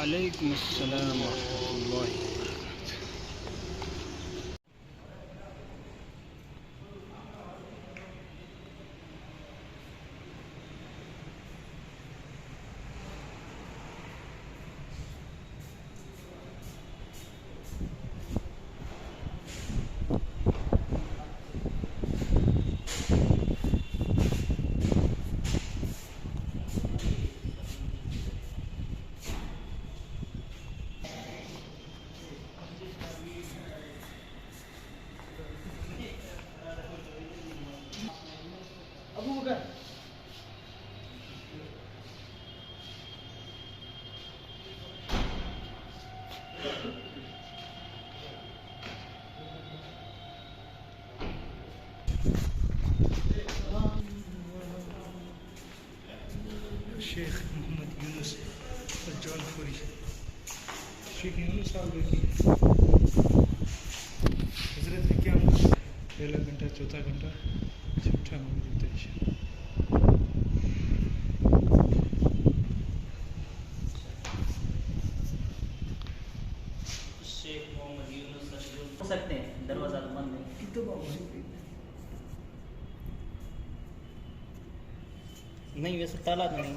वालेकुम अस्सलाम वरहमतुल्लाहि वबरकातुह। शेख मोहम्मद यूनुस जौनपुरी शेख यूनुस साहब की हजरत ने क्या पहला घंटा चौथा घंटा छठा मौजूद है। शेख मोहम्मद यूनुस हो सकते हैं, दरवाजा बंद है। नहीं, वैसे ताला तो नहीं।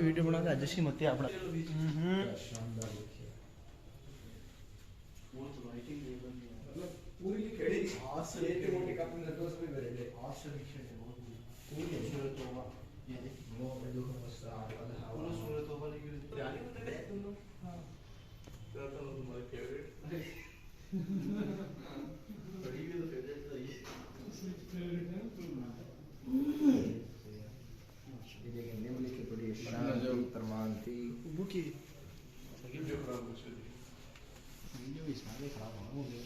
वीडियो बना के अजशी मत अपना वीडियो इसमें खराब हो गया।